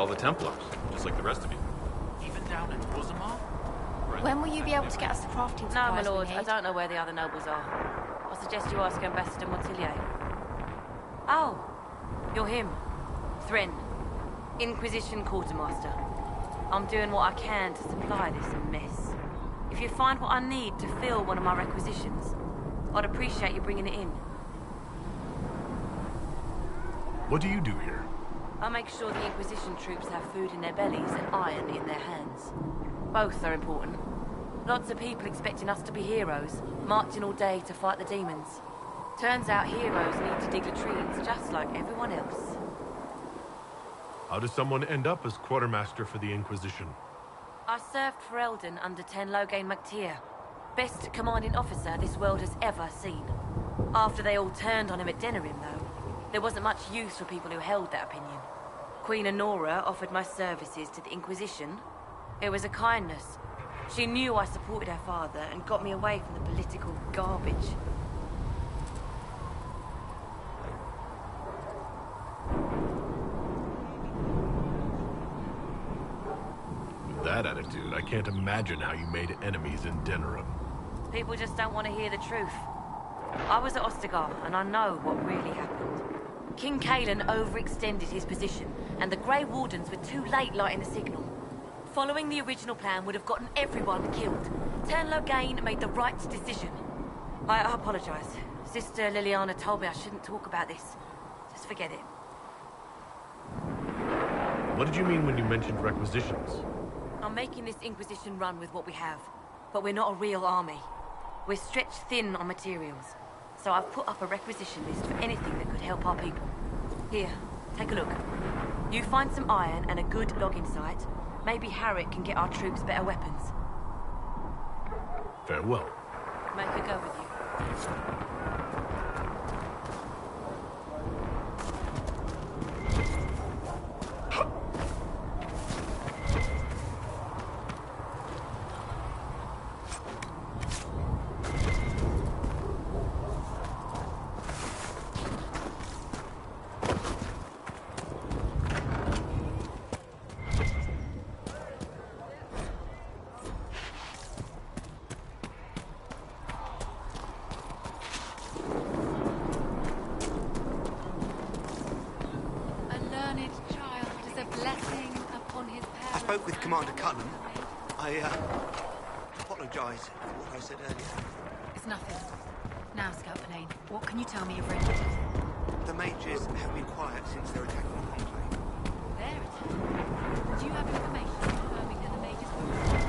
all the Templars, just like the rest of you. Even down in Orzammar? When will you be able to get us the crafting supplies No, my lord, we I need? don't know where the other nobles are. I suggest you ask Ambassador Montillier. Oh, you're him. Thren, Inquisition Quartermaster. I'm doing what I can to supply this mess. If you find what I need to fill one of my requisitions, I'd appreciate you bringing it in. What do you do here? I make sure the Inquisition troops have food in their bellies and iron in their hands. Both are important. Lots of people expecting us to be heroes, marching all day to fight the demons. Turns out heroes need to dig latrines just like everyone else. How does someone end up as quartermaster for the Inquisition? I served for Eldon under Ten Loghain MacTier. Best commanding officer this world has ever seen. After they all turned on him at Denerim, though, there wasn't much use for people who held that opinion. Queen Honora offered my services to the Inquisition. It was a kindness. She knew I supported her father and got me away from the political garbage. With that attitude, I can't imagine how you made enemies in Denerim. People just don't want to hear the truth. I was at Ostagar, and I know what really happened. King Cailan overextended his position, and the Grey Wardens were too late lighting the signal. Following the original plan would have gotten everyone killed. Ten Loghain made the right decision. I apologize. Sister Liliana told me I shouldn't talk about this. Just forget it. What did you mean when you mentioned requisitions? I'm making this Inquisition run with what we have, but we're not a real army. We're stretched thin on materials, so I've put up a requisition list for anything that could help our people. Here, take a look. You find some iron and a good logging site. Maybe Harrick can get our troops better weapons. Farewell. Make her go with you. I spoke with Commander Cullen. I apologize for what I said earlier. It's nothing. Now, Scout Lane, what can you tell me of Ren? The mages have been quiet since their attack on Conclave. Their attack? Do you have information confirming that the mages were...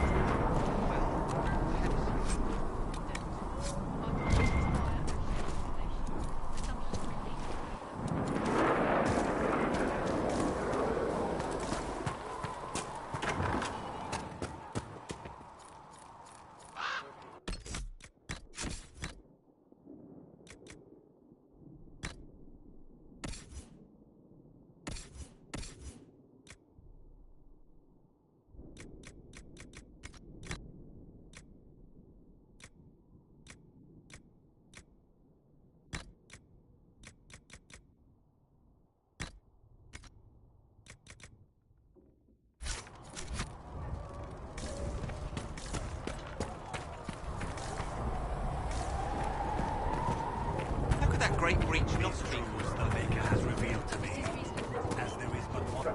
Great breach not speak. The Maker has revealed to me, as there is but one.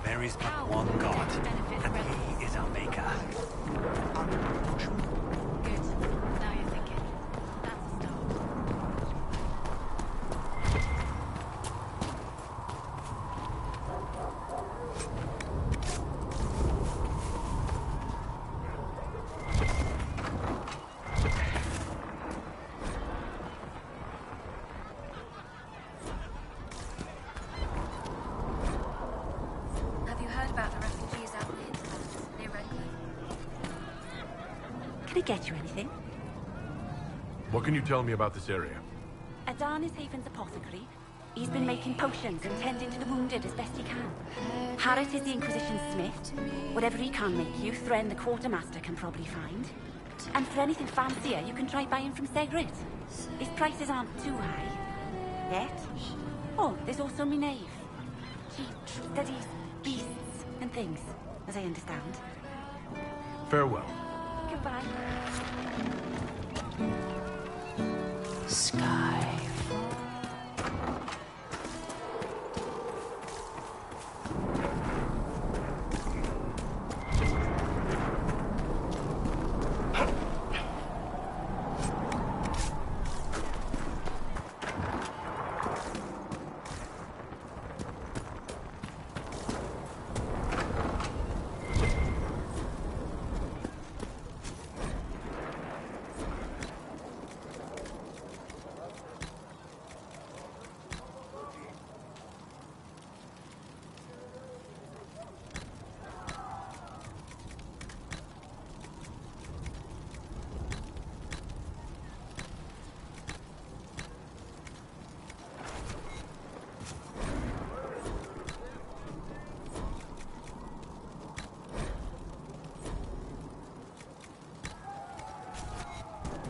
There is but one God, and He is our Maker. Good. Now you're thinking. That's a start. Have you heard about the refugees out in the hinterlands near Redcliffe? Can I get you anything? What can you tell me about this area? Adarn is Haven's apothecary. He's been making potions and tending to the wounded as best he can. Harris is the Inquisition's smith. Whatever he can make you, Thren the Quartermaster can probably find. And for anything fancier, you can try buying from Segret. His prices aren't too high. Yet. Oh, there's also Minave. She studies beasts and things, as I understand. Farewell. Goodbye. Sky.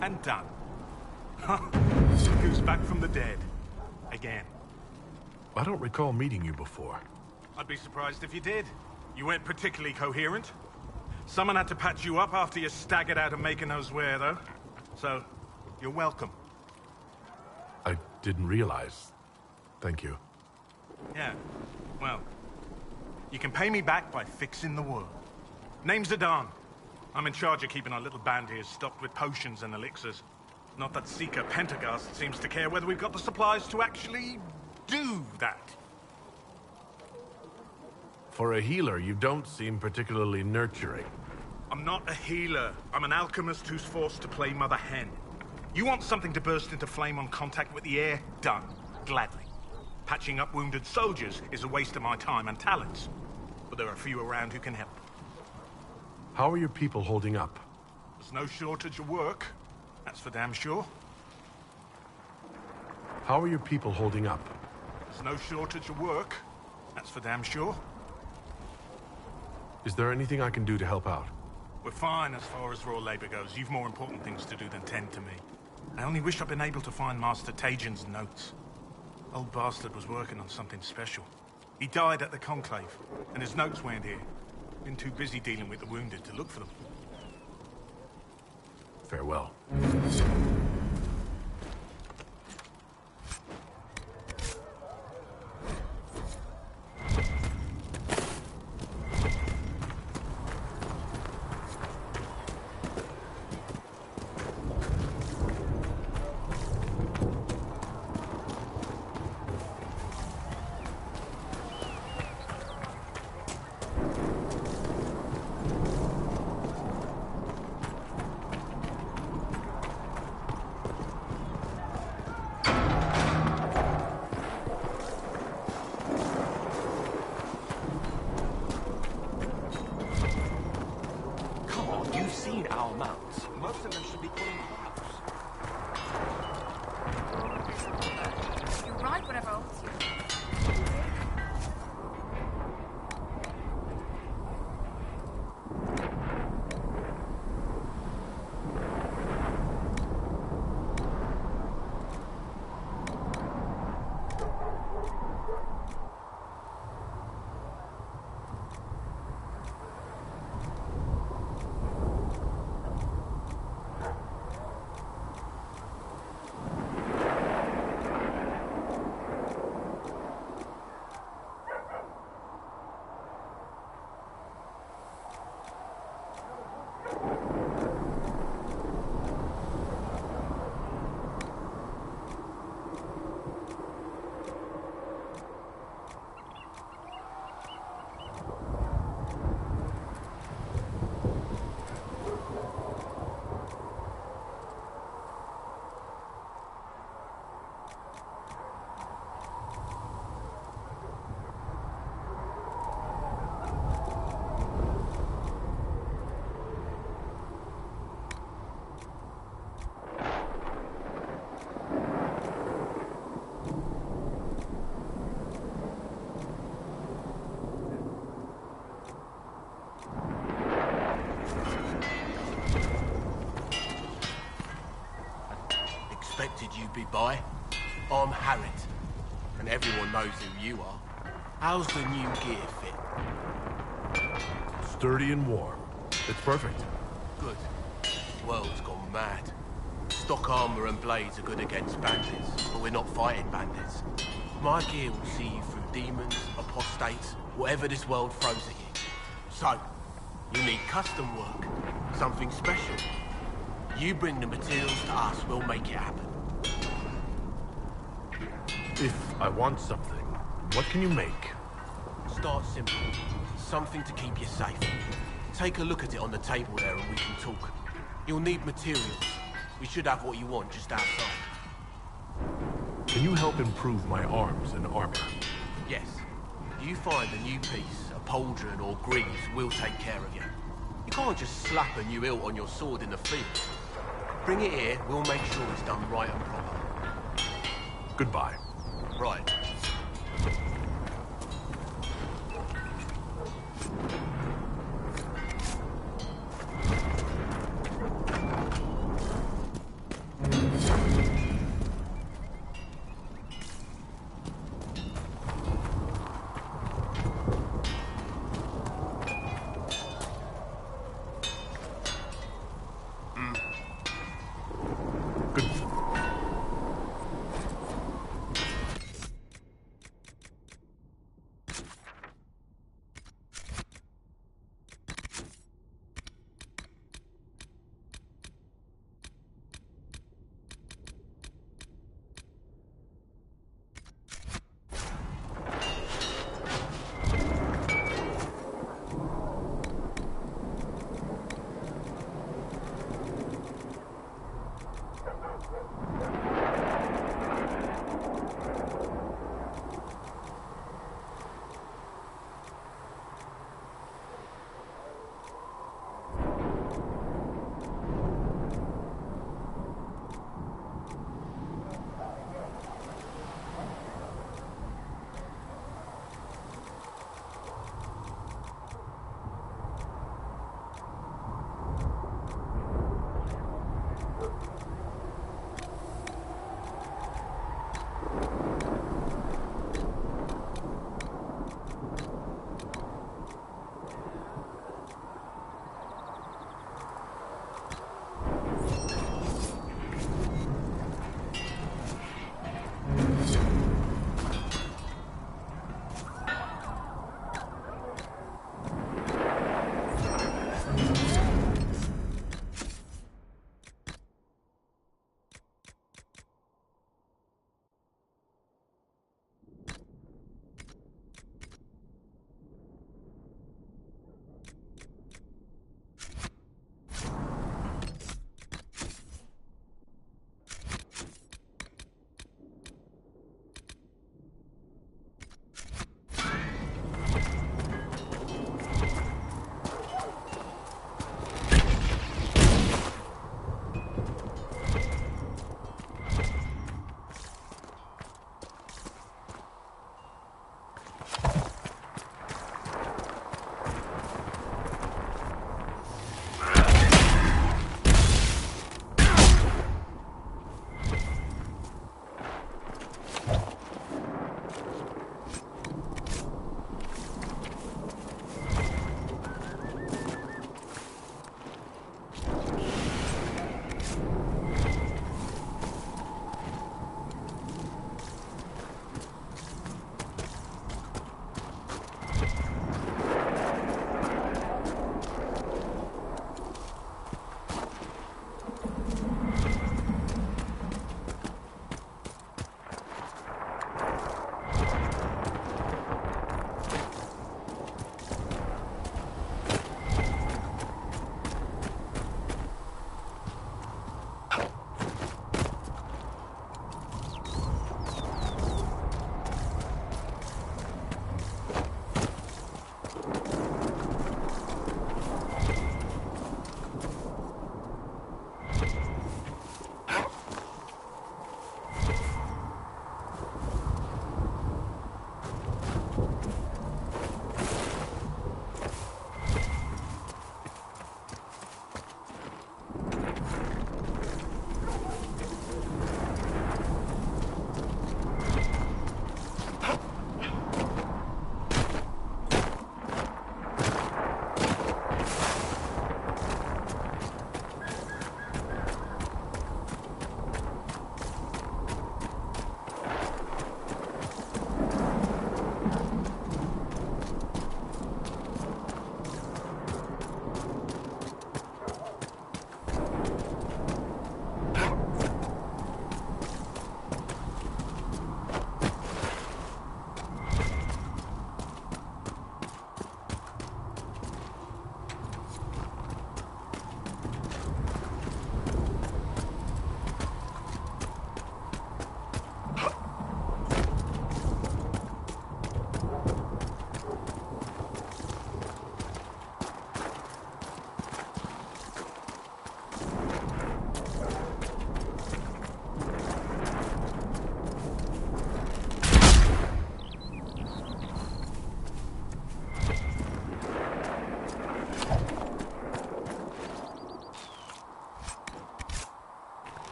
And done. Who's back from the dead? Again. I don't recall meeting you before. I'd be surprised if you did. You weren't particularly coherent. Someone had to patch you up after you staggered out of making those where, though. So, you're welcome. I didn't realize. Thank you. Yeah, well, you can pay me back by fixing the world. Name's Zidane. I'm in charge of keeping our little band here stocked with potions and elixirs. Not that Seeker Pentagast seems to care whether we've got the supplies to actually do that. For a healer, you don't seem particularly nurturing. I'm not a healer. I'm an alchemist who's forced to play Mother Hen. You want something to burst into flame on contact with the air? Done. Gladly. Patching up wounded soldiers is a waste of my time and talents. But there are a few around who can help. How are your people holding up? There's no shortage of work. That's for damn sure. How are your people holding up? There's no shortage of work. That's for damn sure. Is there anything I can do to help out? We're fine as far as raw labor goes. You've more important things to do than tend to me. I only wish I'd been able to find Master Tajin's notes. Old bastard was working on something special. He died at the Conclave, and his notes weren't here. Been too busy dealing with the wounded to look for them. Farewell. be by. I'm Harriet, and everyone knows who you are. How's the new gear fit? Sturdy and warm. It's perfect. Good. The world's gone mad. Stock armor and blades are good against bandits, but we're not fighting bandits. My gear will see you through demons, apostates, whatever this world throws at you. So, you need custom work, something special. You bring the materials to us, we'll make it happen. If I want something, what can you make? Start simple. Something to keep you safe. Take a look at it on the table there and we can talk. You'll need materials. We should have what you want just outside. Can you help improve my arms and armor? Yes. If you find a new piece, a pauldron or greaves, we'll take care of you. You can't just slap a new hilt on your sword in the field. Bring it here, we'll make sure it's done right and proper. Goodbye. Right.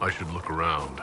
I should look around.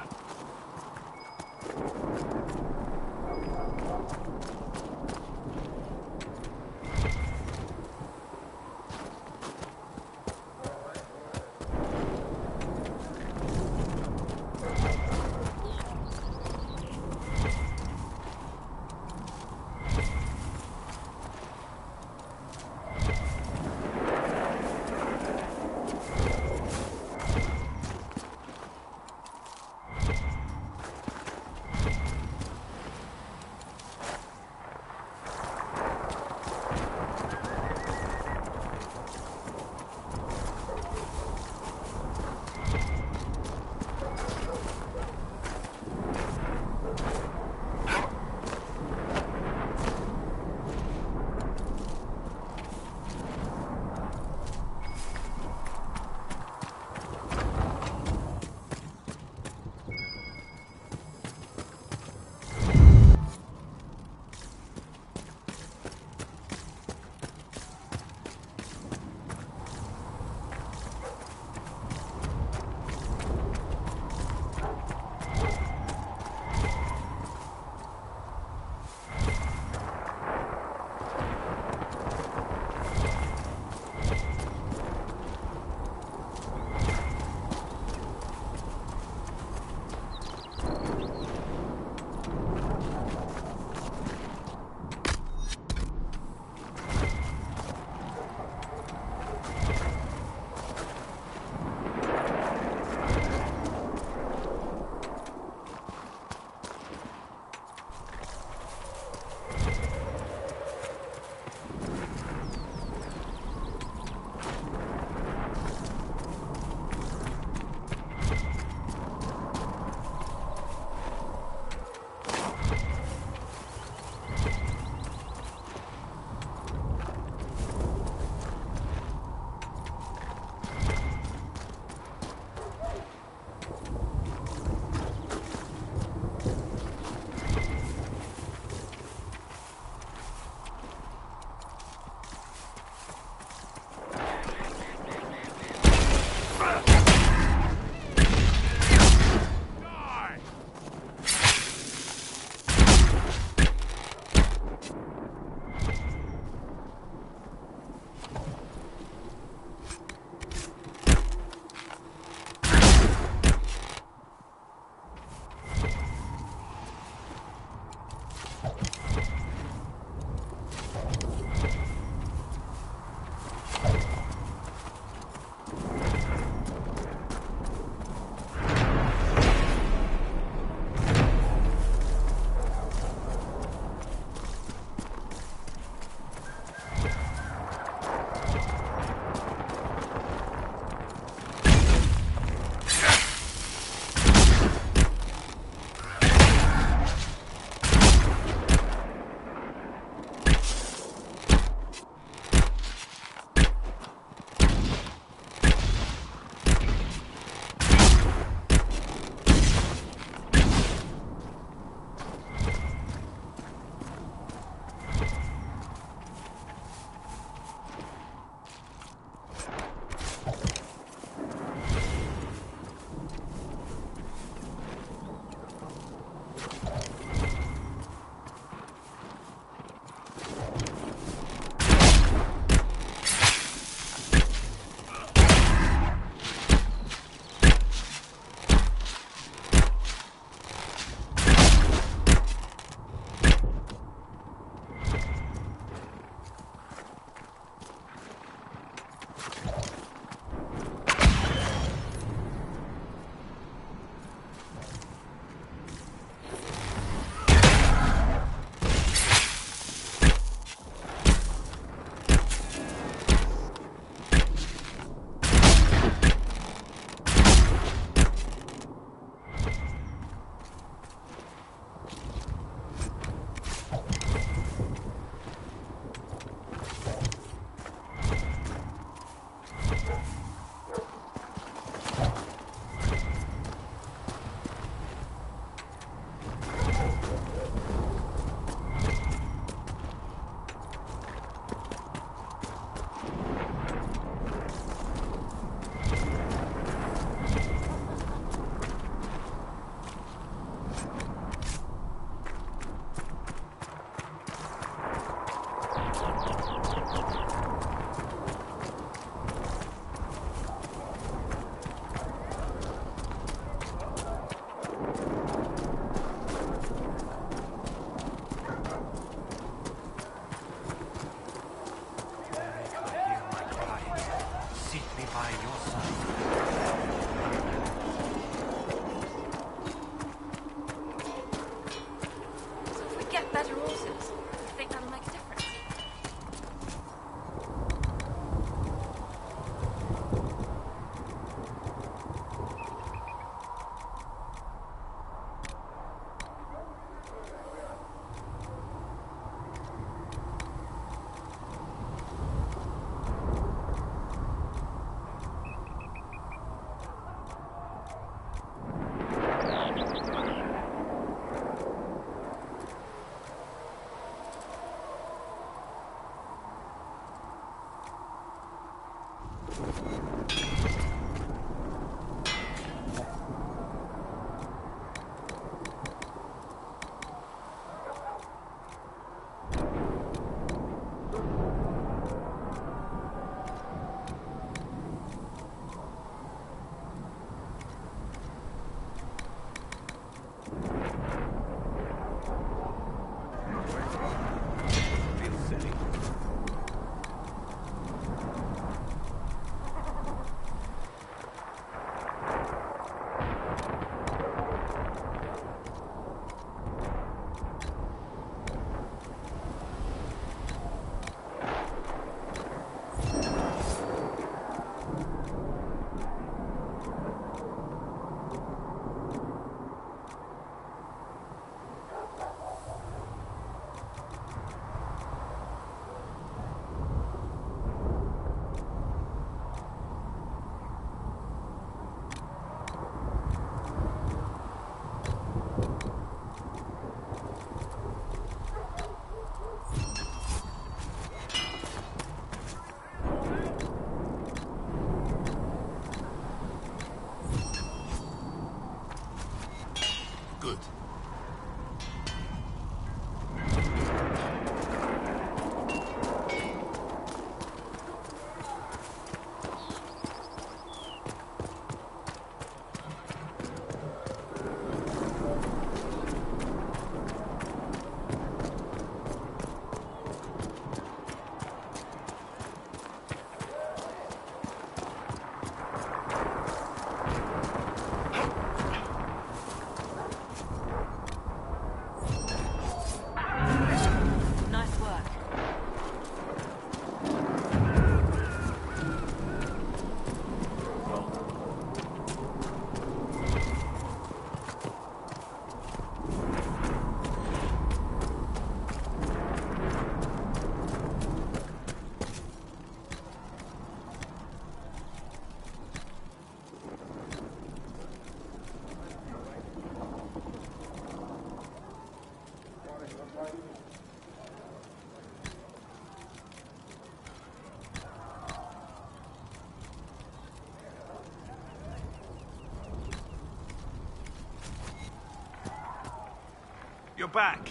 You're back.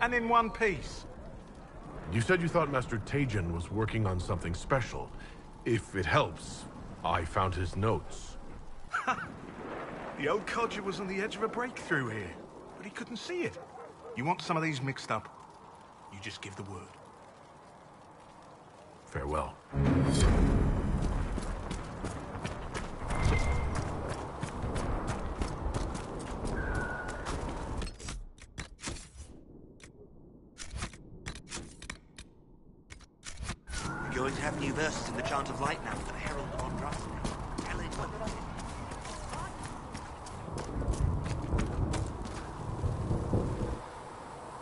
And in one piece. You said you thought Master Tejan was working on something special. If it helps, I found his notes. The old codger was on the edge of a breakthrough here, but he couldn't see it. You want some of these mixed up, you just give the word. Farewell. We're going to have new verses in the Chant of Light now for the Herald of Andraste. Helen, what did I say?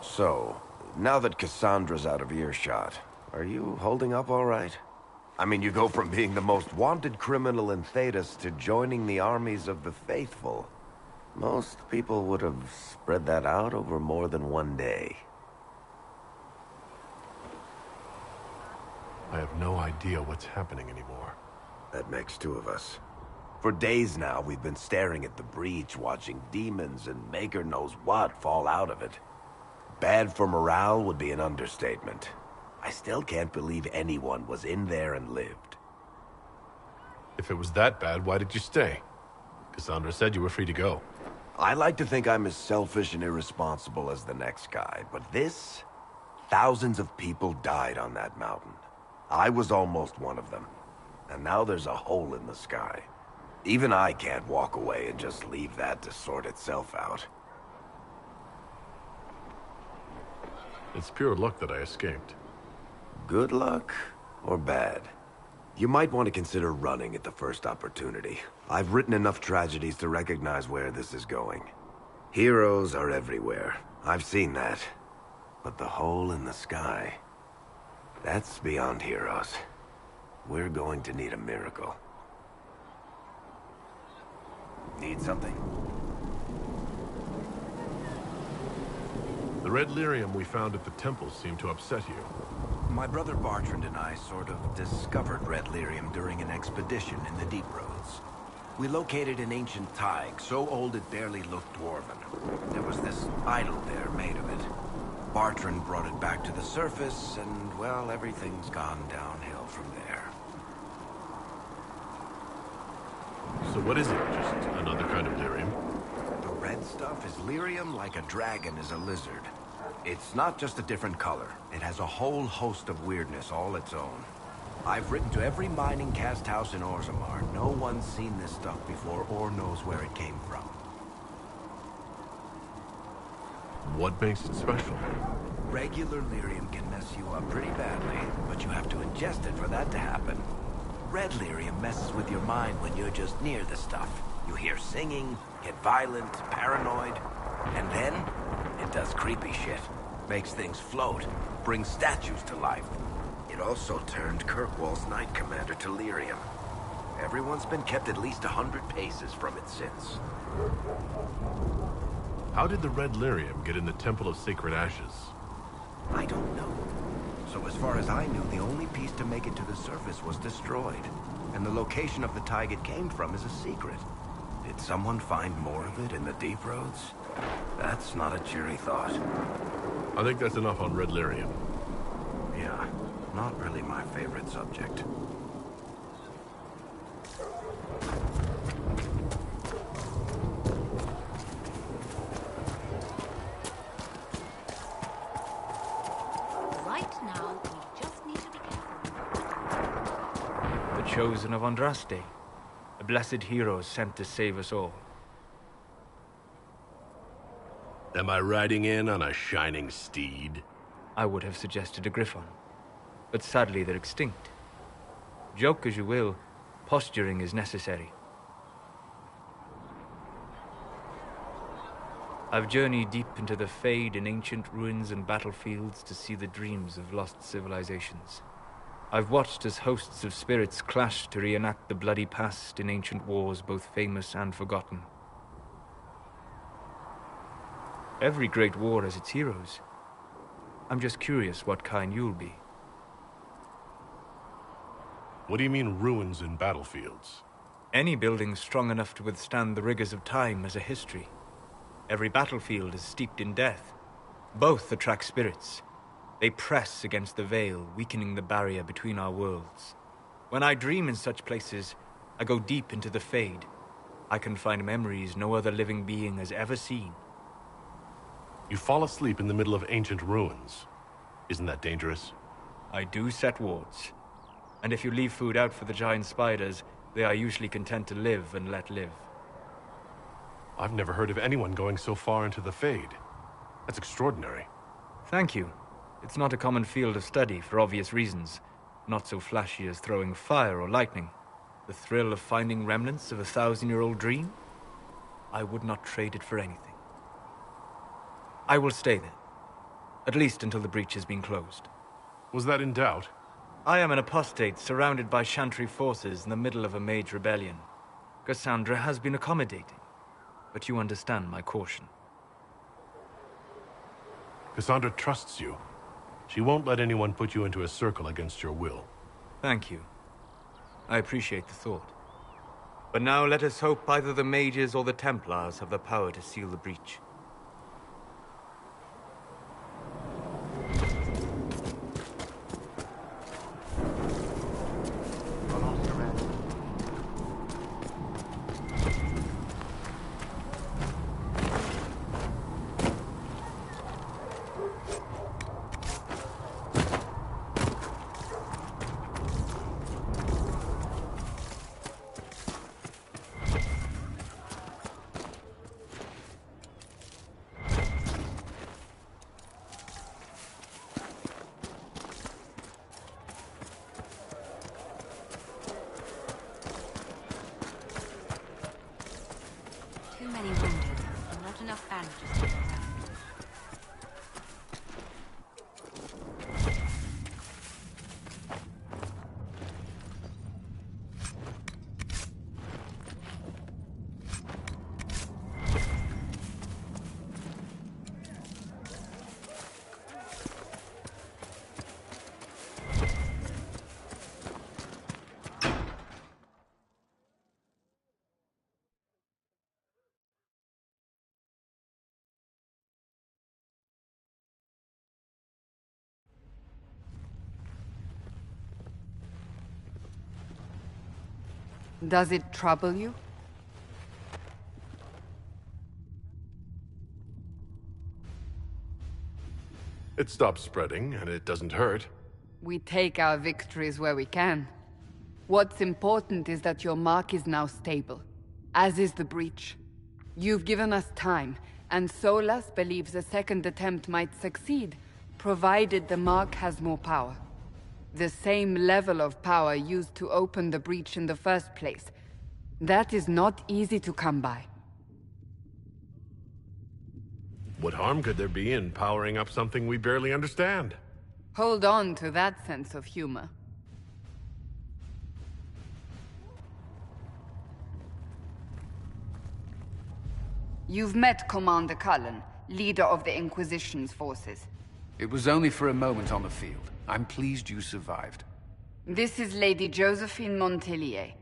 So, now that Cassandra's out of earshot, are you holding up all right? I mean, you go from being the most wanted criminal in Thedas to joining the armies of the faithful. Most people would have spread that out over more than one day. I have no idea what's happening anymore. That makes two of us. For days now, we've been staring at the breach, watching demons and maker knows what fall out of it. Bad for morale would be an understatement. I still can't believe anyone was in there and lived. If it was that bad, why did you stay? Cassandra said you were free to go. I like to think I'm as selfish and irresponsible as the next guy, but this... Thousands of people died on that mountain. I was almost one of them. And now there's a hole in the sky. Even I can't walk away and just leave that to sort itself out. It's pure luck that I escaped. Good luck or bad? You might want to consider running at the first opportunity. I've written enough tragedies to recognize where this is going. Heroes are everywhere. I've seen that. But the hole in the sky... that's beyond heroes. We're going to need a miracle. Need something? The red lyrium we found at the temple seemed to upset you. My brother Bartrand and I sort of discovered red lyrium during an expedition in the Deep Roads. We located an ancient thaig, so old it barely looked dwarven. There was this idol there made of it. Bartrand brought it back to the surface, and, well, everything's gone downhill from there. So what is it? Just another kind of lyrium? The red stuff is lyrium like a dragon is a lizard. It's not just a different color. It has a whole host of weirdness all its own. I've written to every mining cast house in Orzammar. No one's seen this stuff before or knows where it came from. What makes it special? Regular lyrium can mess you up pretty badly, but you have to ingest it for that to happen. Red lyrium messes with your mind when you're just near the stuff. You hear singing, get violent, paranoid, and then it does creepy shit. Makes things float, brings statues to life. It also turned Kirkwall's Knight Commander to lyrium. Everyone's been kept at least 100 paces from it since. How did the red lyrium get in the Temple of Sacred Ashes? I don't know. So as far as I knew, the only piece to make it to the surface was destroyed. And the location of the thaig it came from is a secret. Did someone find more of it in the Deep Roads? That's not a cheery thought. I think that's enough on red lyrium. Yeah, not really my favorite subject. Right now, we just need to be careful. The Chosen of Andraste. A blessed hero sent to save us all. Am I riding in on a shining steed? I would have suggested a griffon, but sadly they're extinct. Joke as you will, posturing is necessary. I've journeyed deep into the Fade in ancient ruins and battlefields to see the dreams of lost civilizations. I've watched as hosts of spirits clash to reenact the bloody past in ancient wars both famous and forgotten. Every great war has its heroes. I'm just curious what kind you'll be. What do you mean ruins and battlefields? Any building strong enough to withstand the rigors of time has a history. Every battlefield is steeped in death. Both attract spirits. They press against the veil, weakening the barrier between our worlds. When I dream in such places, I go deep into the Fade. I can find memories no other living being has ever seen. You fall asleep in the middle of ancient ruins. Isn't that dangerous? I do set wards. And if you leave food out for the giant spiders, they are usually content to live and let live. I've never heard of anyone going so far into the Fade. That's extraordinary. Thank you. It's not a common field of study for obvious reasons. Not so flashy as throwing fire or lightning. The thrill of finding remnants of a 1,000-year-old dream? I would not trade it for anything. I will stay there. At least until the breach has been closed. Was that in doubt? I am an apostate surrounded by Chantry forces in the middle of a mage rebellion. Cassandra has been accommodating, but you understand my caution. Cassandra trusts you. She won't let anyone put you into a circle against your will. Thank you. I appreciate the thought. But now let us hope either the mages or the Templars have the power to seal the breach. Too many wounded, and not enough bandages to go around. Does it trouble you? It stops spreading, and it doesn't hurt. We take our victories where we can. What's important is that your mark is now stable, as is the breach. You've given us time, and Solas believes a second attempt might succeed, provided the mark has more power. The same level of power used to open the breach in the first place. That is not easy to come by. What harm could there be in powering up something we barely understand? Hold on to that sense of humor. You've met Commander Cullen, leader of the Inquisition's forces. It was only for a moment on the field. I'm pleased you survived. This is Lady Josephine Montelier,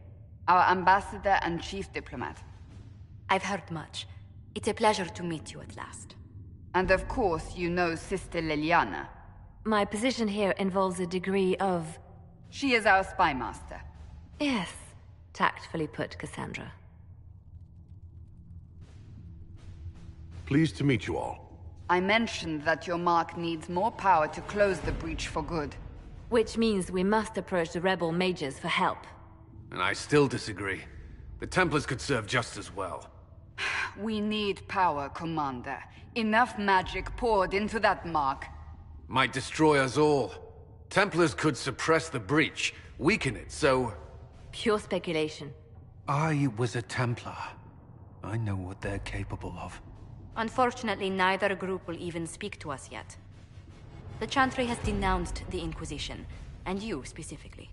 our ambassador and chief diplomat. I've heard much. It's a pleasure to meet you at last. And of course, you know Sister Liliana. My position here involves a degree of... She is our spy master. Yes, tactfully put, Cassandra. Pleased to meet you all. I mentioned that your mark needs more power to close the breach for good. Which means we must approach the rebel mages for help. And I still disagree. The Templars could serve just as well. We need power, Commander. Enough magic poured into that mark. Might destroy us all. Templars could suppress the breach, weaken it, so... Pure speculation. I was a Templar. I know what they're capable of. Unfortunately, neither group will even speak to us yet. The Chantry has denounced the Inquisition, and you specifically.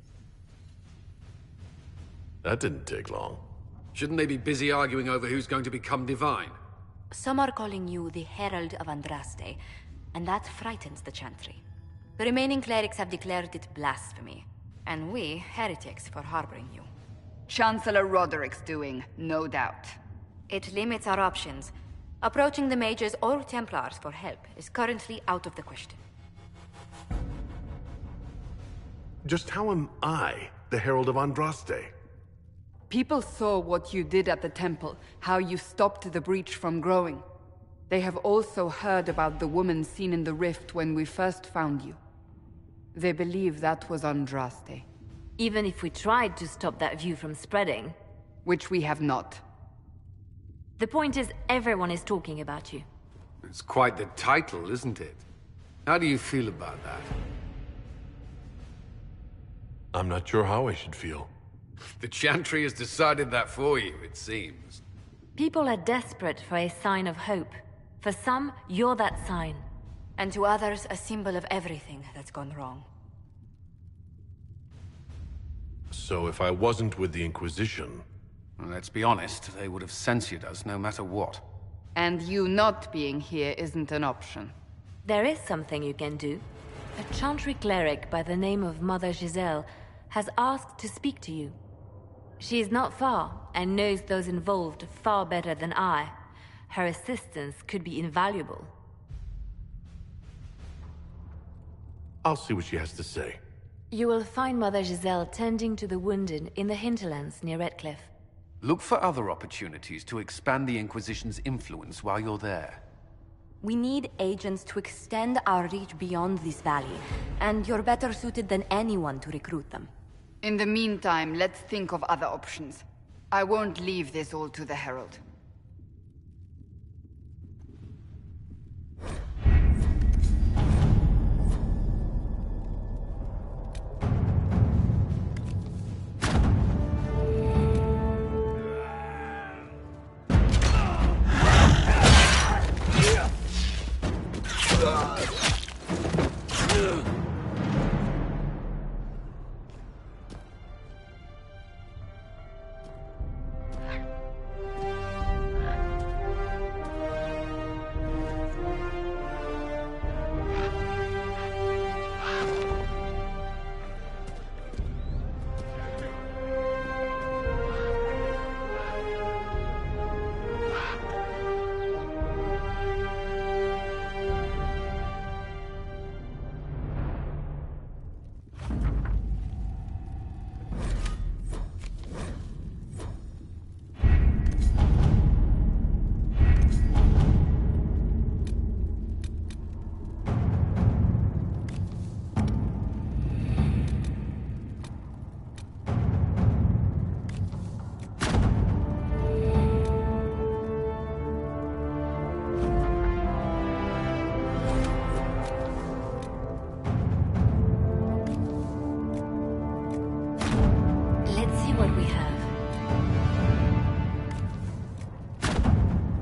That didn't take long. Shouldn't they be busy arguing over who's going to become divine? Some are calling you the Herald of Andraste, and that frightens the Chantry. The remaining clerics have declared it blasphemy, and we, heretics, for harboring you. Chancellor Roderick's doing, no doubt. It limits our options, Approaching the mages or Templars for help is currently out of the question. Just how am I the Herald of Andraste? People saw what you did at the temple, how you stopped the breach from growing. They have also heard about the woman seen in the rift when we first found you. They believe that was Andraste. Even if we tried to stop that view from spreading... Which we have not. The point is, everyone is talking about you. It's quite the title, isn't it? How do you feel about that? I'm not sure how I should feel. The Chantry has decided that for you, it seems. People are desperate for a sign of hope. For some, you're that sign. And to others, a symbol of everything that's gone wrong. So if I wasn't with the Inquisition... Well, let's be honest, they would have censored us no matter what. And you not being here isn't an option. There is something you can do. A Chantry cleric by the name of Mother Giselle has asked to speak to you. She is not far, and knows those involved far better than I. Her assistance could be invaluable. I'll see what she has to say. You will find Mother Giselle tending to the wounded in the hinterlands near Redcliffe. Look for other opportunities to expand the Inquisition's influence while you're there. We need agents to extend our reach beyond this valley, and you're better suited than anyone to recruit them. In the meantime, let's think of other options. I won't leave this all to the Herald.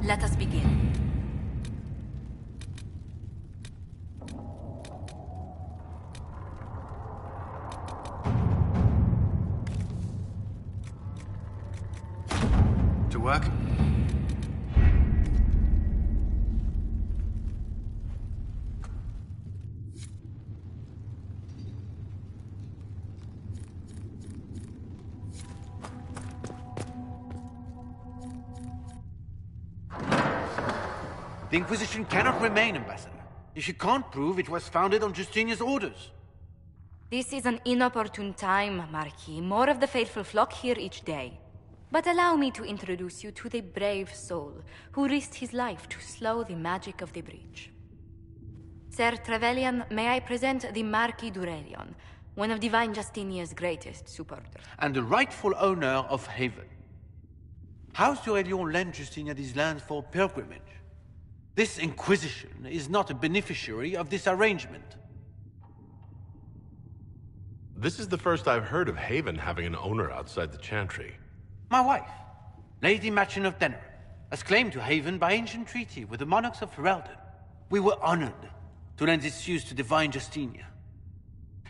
Let us begin. To work? The Inquisition cannot remain, Ambassador, if you can't prove it was founded on Justinia's orders. This is an inopportune time, Marquis. More of the faithful flock here each day. But allow me to introduce you to the brave soul who risked his life to slow the magic of the breach. Sir Trevelyan, may I present the Marquis d'Aurelion, one of Divine Justinia's greatest supporters. And the rightful owner of Haven. House d'Aurelion lent Justinia these lands for pilgrimage. This Inquisition is not a beneficiary of this arrangement. This is the first I've heard of Haven having an owner outside the Chantry. My wife, Lady Machin of Denerim, has claimed to Haven by ancient treaty with the monarchs of Ferelden. We were honored to lend its use to Divine Justinia.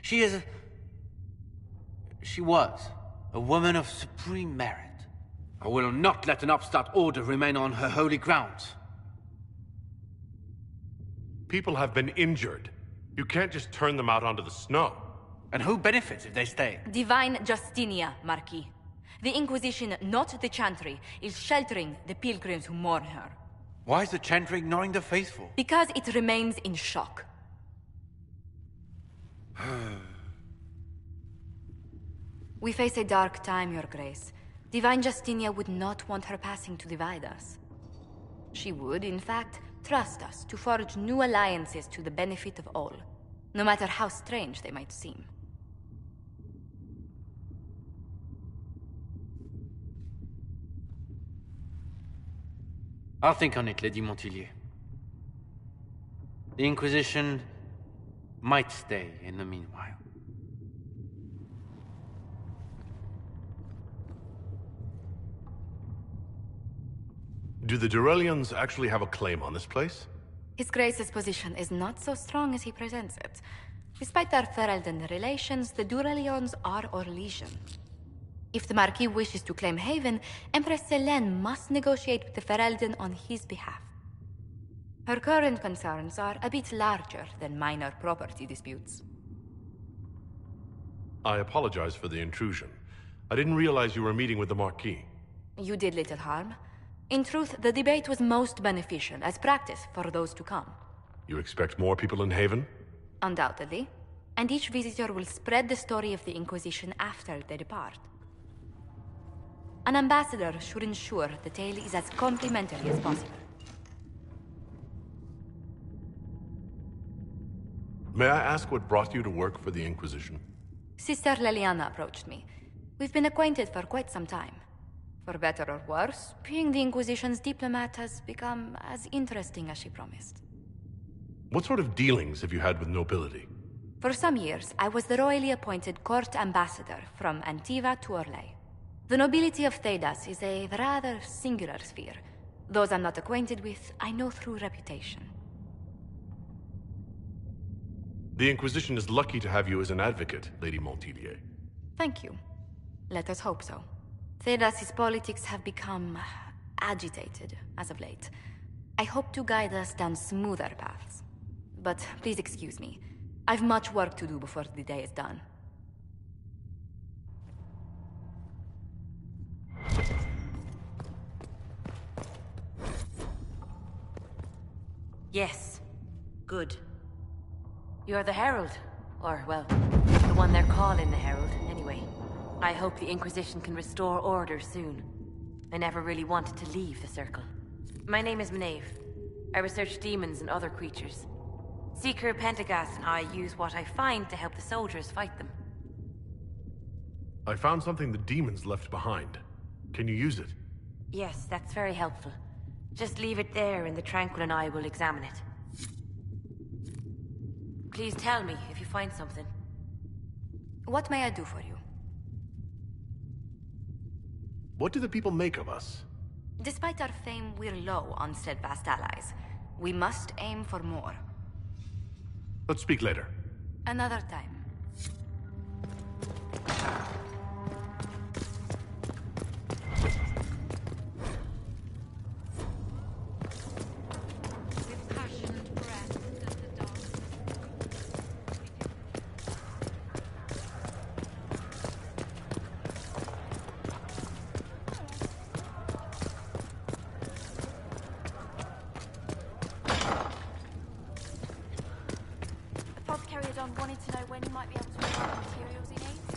She was a woman of supreme merit. I will not let an upstart order remain on her holy grounds. People have been injured. You can't just turn them out onto the snow. And who benefits if they stay? Divine Justinia, Marquis. The Inquisition, not the Chantry, is sheltering the pilgrims who mourn her. Why is the Chantry ignoring the faithful? Because it remains in shock. We face a dark time, Your Grace. Divine Justinia would not want her passing to divide us. She would, in fact, trust us to forge new alliances to the benefit of all, no matter how strange they might seem. I'll think on it, Lady Montilyet. The Inquisition might stay in the meanwhile. Do the Durelians actually have a claim on this place? His Grace's position is not so strong as he presents it. Despite their Ferelden relations, the Durelions are Orlesian. If the Marquis wishes to claim Haven, Empress Selene must negotiate with the Ferelden on his behalf. Her current concerns are a bit larger than minor property disputes. I apologize for the intrusion. I didn't realize you were meeting with the Marquis. You did little harm. In truth, the debate was most beneficial as practice for those to come. You expect more people in Haven? Undoubtedly. And each visitor will spread the story of the Inquisition after they depart. An ambassador should ensure the tale is as complimentary as possible. May I ask what brought you to work for the Inquisition? Sister Leliana approached me. We've been acquainted for quite some time. For better or worse, being the Inquisition's diplomat has become as interesting as she promised. What sort of dealings have you had with nobility? For some years, I was the royally appointed court ambassador from Antiva to Orlais. The nobility of Thedas is a rather singular sphere. Those I'm not acquainted with, I know through reputation. The Inquisition is lucky to have you as an advocate, Lady Montilyet. Thank you. Let us hope so. Thedas's politics have become agitated as of late. I hope to guide us down smoother paths. But please excuse me. I've much work to do before the day is done. Yes. Good. You're the Herald. Or, well, the one they're calling the Herald, anyway. I hope the Inquisition can restore order soon. I never really wanted to leave the Circle. My name is Maeve. I research demons and other creatures. Seeker Pentagast and I use what I find to help the soldiers fight them. I found something the demons left behind. Can you use it? Yes, that's very helpful. Just leave it there and the Tranquil and I will examine it. Please tell me if you find something. What may I do for you? What do the people make of us? Despite our fame, we're low on steadfast allies. We must aim for more. Let's speak later. Another time. Wanted to know when he might be able to order the materials he needs.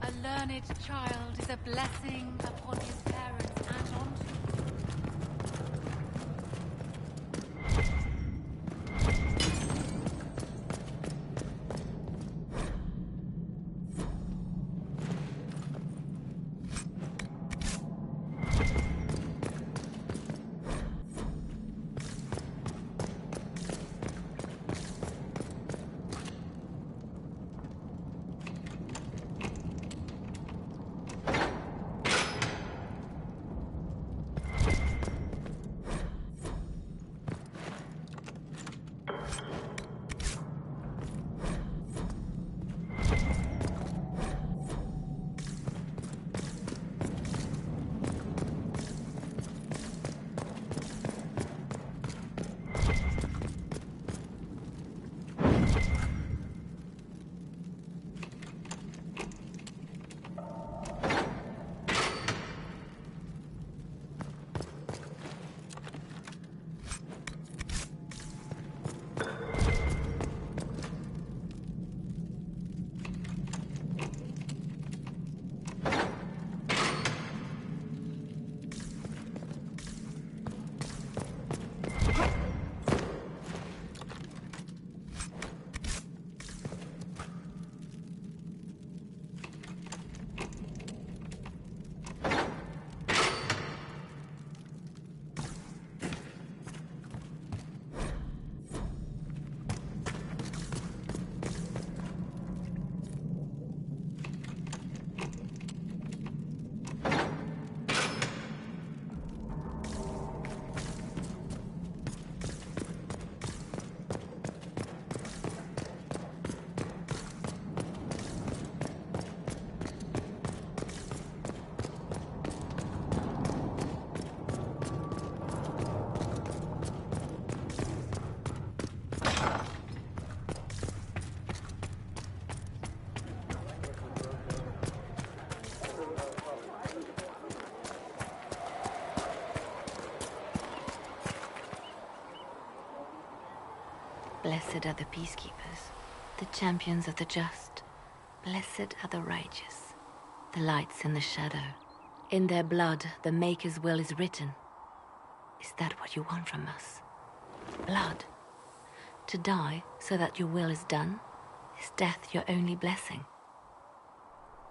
A learned child is a blessing upon his parents and on Blessed are the peacekeepers, the champions of the just. Blessed are the righteous, the lights in the shadow. In their blood, the Maker's will is written. Is that what you want from us? Blood? To die so that your will is done? Is death your only blessing?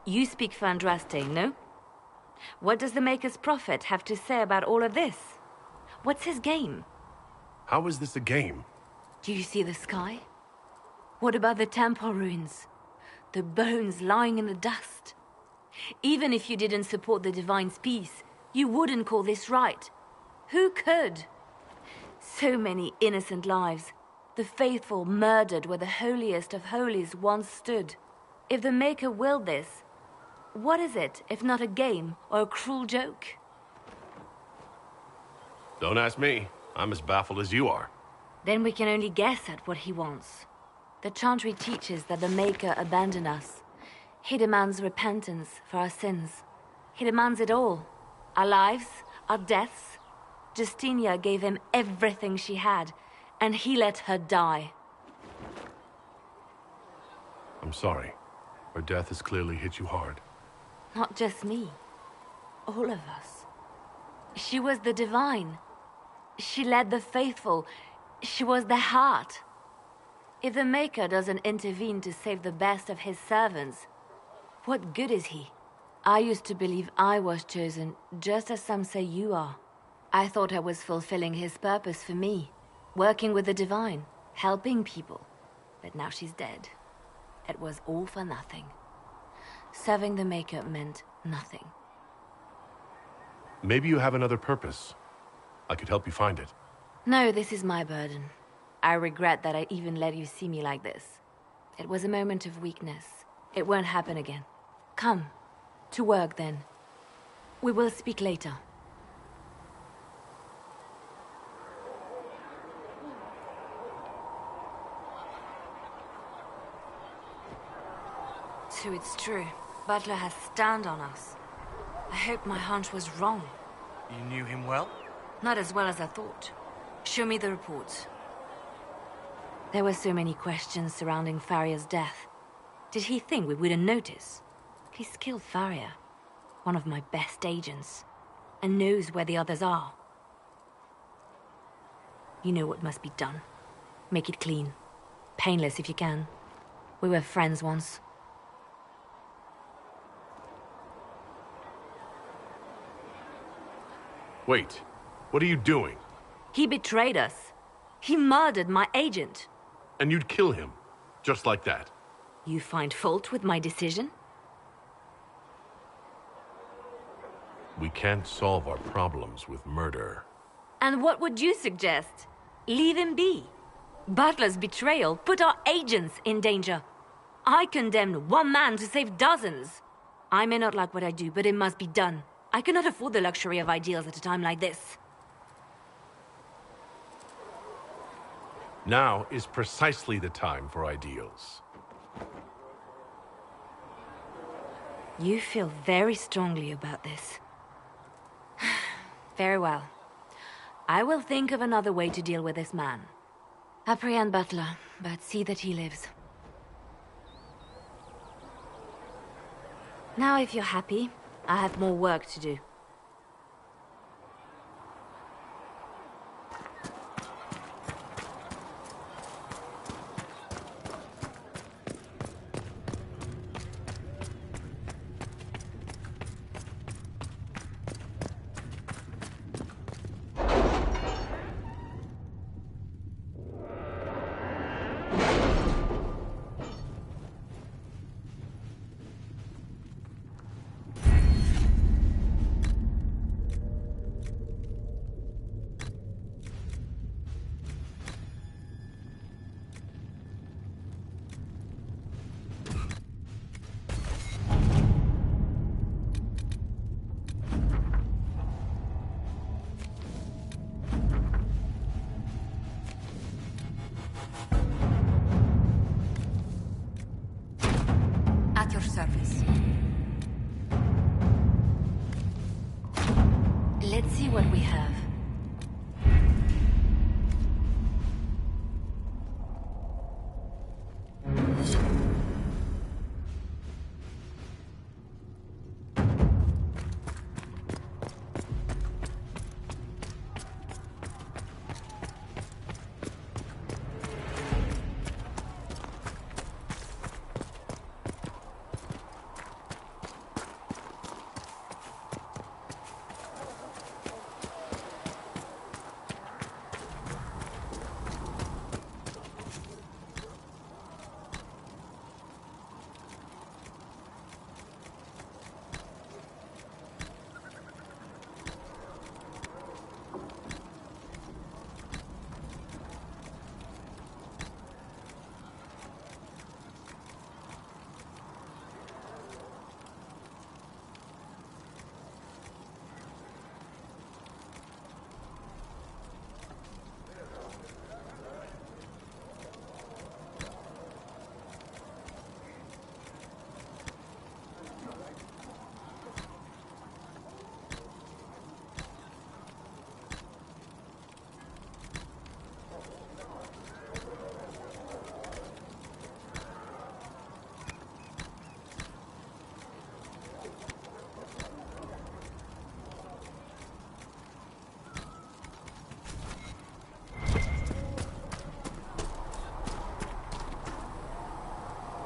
You speak for Andraste, no? What does the Maker's prophet have to say about all of this? What's his game? How is this a game? Do you see the sky? What about the temple ruins? The bones lying in the dust? Even if you didn't support the Divine's peace, you wouldn't call this right. Who could? So many innocent lives. The faithful murdered where the holiest of holies once stood. If the Maker willed this, what is it if not a game or a cruel joke? Don't ask me. I'm as baffled as you are. Then we can only guess at what he wants. The Chantry teaches that the Maker abandoned us. He demands repentance for our sins. He demands it all. Our lives, our deaths. Justinia gave him everything she had, and he let her die. I'm sorry. Her death has clearly hit you hard. Not just me. All of us. She was the Divine. She led the faithful. She was their heart. If the Maker doesn't intervene to save the best of his servants, what good is he? I used to believe I was chosen, just as some say you are. I thought I was fulfilling his purpose for me, working with the Divine, helping people. But now she's dead. It was all for nothing. Serving the Maker meant nothing. Maybe you have another purpose. I could help you find it. No, this is my burden. I regret that I even let you see me like this. It was a moment of weakness. It won't happen again. Come. To work, then. We will speak later. So it's true. Butler has stand on us. I hope my hunch was wrong. You knew him well? Not as well as I thought. Show me the reports. There were so many questions surrounding Faria's death. Did he think we wouldn't notice? He's killed Faria, one of my best agents, and knows where the others are. You know what must be done. Make it clean. Painless if you can. We were friends once. Wait, what are you doing? He betrayed us. He murdered my agent. And you'd kill him, just like that. You find fault with my decision? We can't solve our problems with murder. And what would you suggest? Leave him be. Butler's betrayal put our agents in danger. I condemned one man to save dozens. I may not like what I do, but it must be done. I cannot afford the luxury of ideals at a time like this. Now is precisely the time for ideals. You feel very strongly about this. Very well. I will think of another way to deal with this man. Apprehend Butler, but see that he lives. Now, if you're happy, I have more work to do. At your service. Let's see what we have.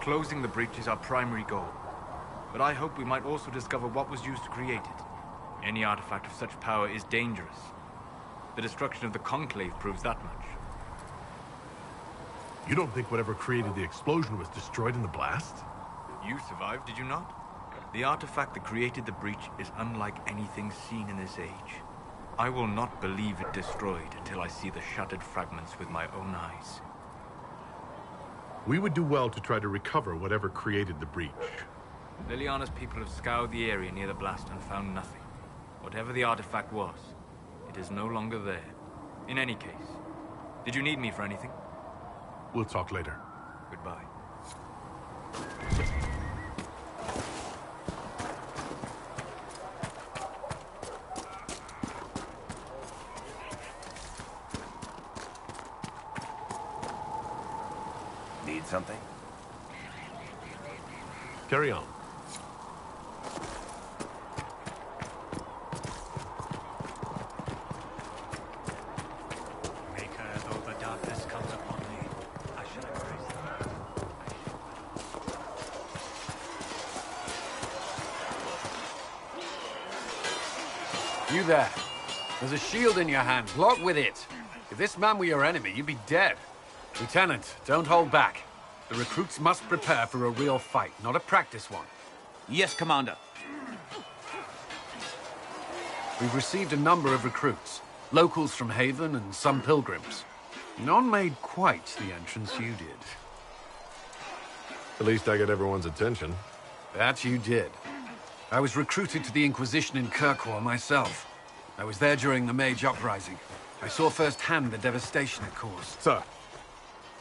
Closing the breach is our primary goal. But I hope we might also discover what was used to create it. Any artifact of such power is dangerous. The destruction of the Conclave proves that much. You don't think whatever created the explosion was destroyed in the blast? You survived, did you not? The artifact that created the breach is unlike anything seen in this age. I will not believe it destroyed until I see the shattered fragments with my own eyes. We would do well to try to recover whatever created the breach. Liliana's people have scoured the area near the blast and found nothing. Whatever the artifact was, it is no longer there. In any case, did you need me for anything? We'll talk later. Goodbye. Need something? Carry on. Maker, though the darkness comes upon me, I shall embrace them. You there. There's a shield in your hand. Block with it. If this man were your enemy, you'd be dead. Lieutenant, don't hold back. The recruits must prepare for a real fight, not a practice one. Yes, Commander. We've received a number of recruits. Locals from Haven and some pilgrims. None made quite the entrance you did. At least I got everyone's attention. That you did. I was recruited to the Inquisition in Kirkwall myself. I was there during the Mage Uprising. I saw firsthand the devastation it caused. Sir.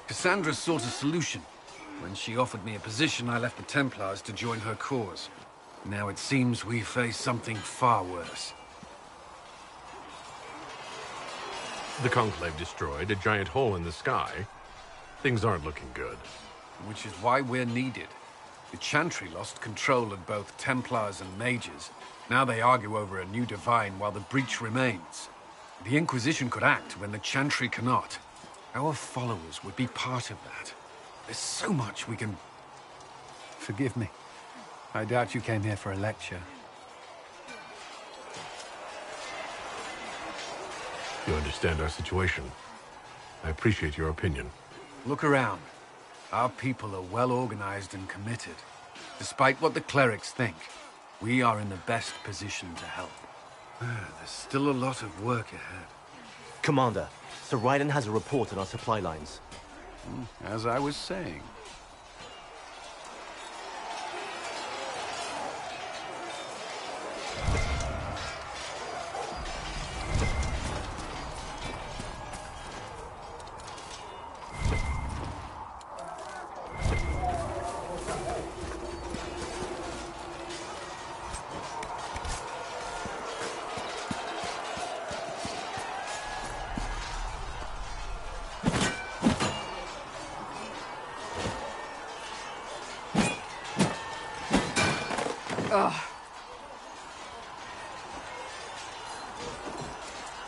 Cassandra sought a solution. When she offered me a position, I left the Templars to join her cause. Now it seems we face something far worse. The Conclave destroyed, a giant hole in the sky. Things aren't looking good. Which is why we're needed. The Chantry lost control of both Templars and Mages. Now they argue over a new Divine while the breach remains. The Inquisition could act when the Chantry cannot. Our followers would be part of that. There's so much we can... Forgive me. I doubt you came here for a lecture. You understand our situation. I appreciate your opinion. Look around. Our people are well organized and committed. Despite what the clerics think, we are in the best position to help. There's still a lot of work ahead. Commander, Sir Raiden has a report on our supply lines. As I was saying.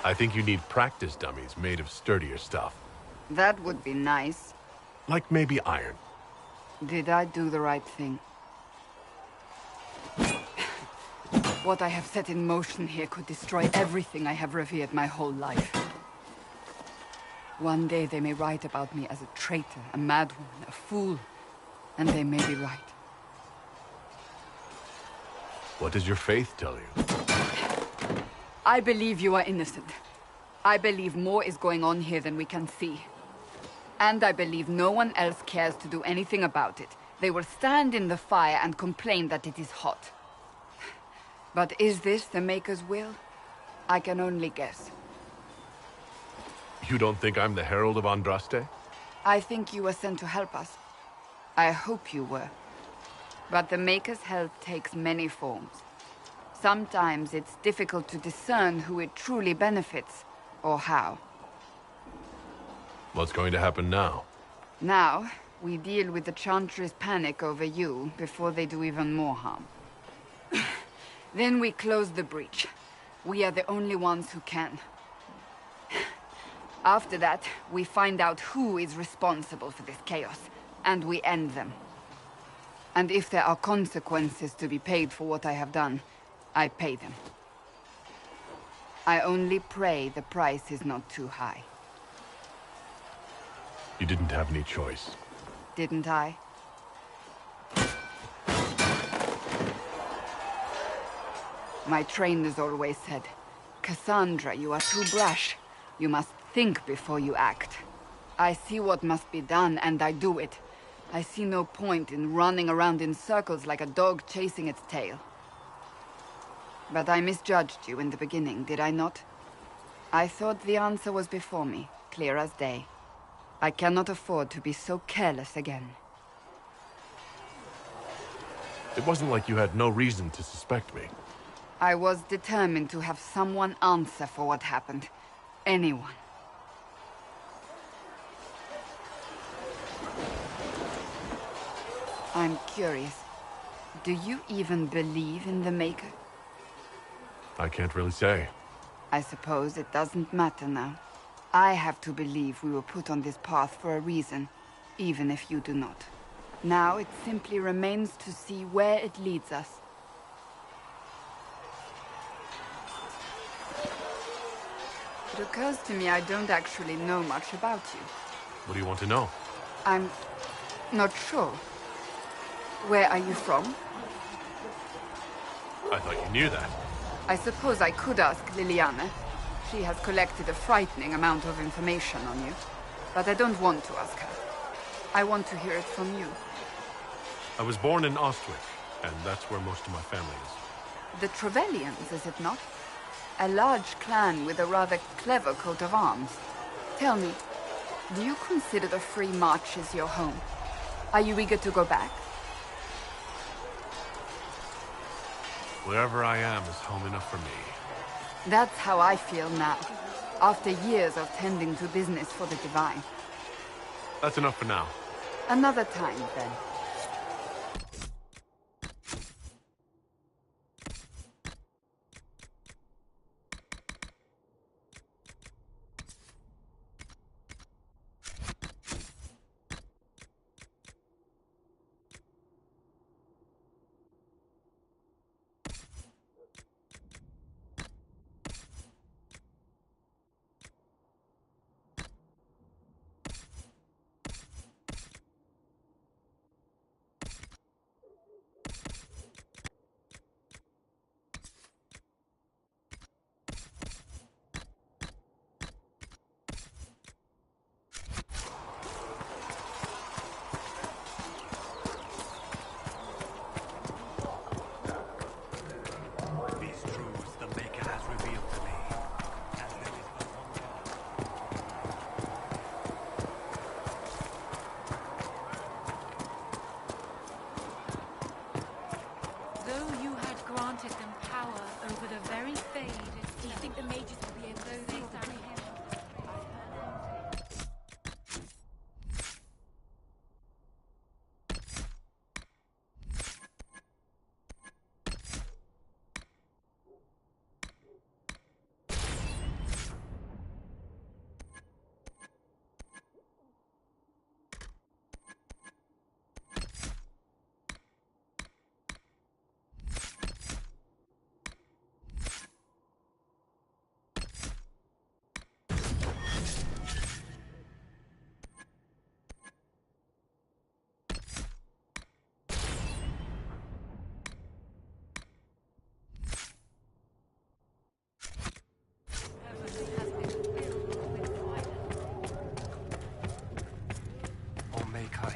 I think you need practice dummies made of sturdier stuff. That would be nice. Like maybe iron. Did I do the right thing? What I have set in motion here could destroy everything I have revered my whole life. One day they may write about me as a traitor, a madwoman, a fool, and they may be right. What does your faith tell you? I believe you are innocent. I believe more is going on here than we can see. And I believe no one else cares to do anything about it. They will stand in the fire and complain that it is hot. But is this the Maker's will? I can only guess. You don't think I'm the Herald of Andraste? I think you were sent to help us. I hope you were. But the Maker's help takes many forms. Sometimes it's difficult to discern who it truly benefits, or how. What's going to happen now? Now, we deal with the Chantry's panic over you before they do even more harm. Then we close the breach. We are the only ones who can. After that, we find out who is responsible for this chaos, and we end them. And if there are consequences to be paid for what I have done, I pay them. I only pray the price is not too high. You didn't have any choice. Didn't I? My trainers always said, Cassandra, you are too brash. You must think before you act. I see what must be done, and I do it. I see no point in running around in circles like a dog chasing its tail. But I misjudged you in the beginning, did I not? I thought the answer was before me, clear as day. I cannot afford to be so careless again. It wasn't like you had no reason to suspect me. I was determined to have someone answer for what happened. Anyone. I'm curious. Do you even believe in the Maker? I can't really say. I suppose it doesn't matter now. I have to believe we were put on this path for a reason, even if you do not. Now it simply remains to see where it leads us. It occurs to me I don't actually know much about you. What do you want to know? I'm not sure. Where are you from? I thought you knew that. I suppose I could ask Liliana. She has collected a frightening amount of information on you. But I don't want to ask her. I want to hear it from you. I was born in Ostwick, and that's where most of my family is. The Trevellians, is it not? A large clan with a rather clever coat of arms. Tell me, do you consider the Free Marches your home? Are you eager to go back? Wherever I am is home enough for me. That's how I feel now, after years of tending to business for the Divine. That's enough for now. Another time, then.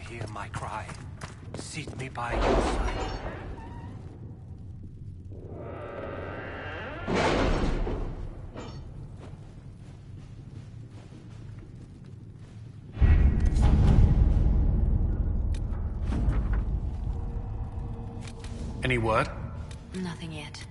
Hear my cry. Seat me by your side. Any word? Nothing yet.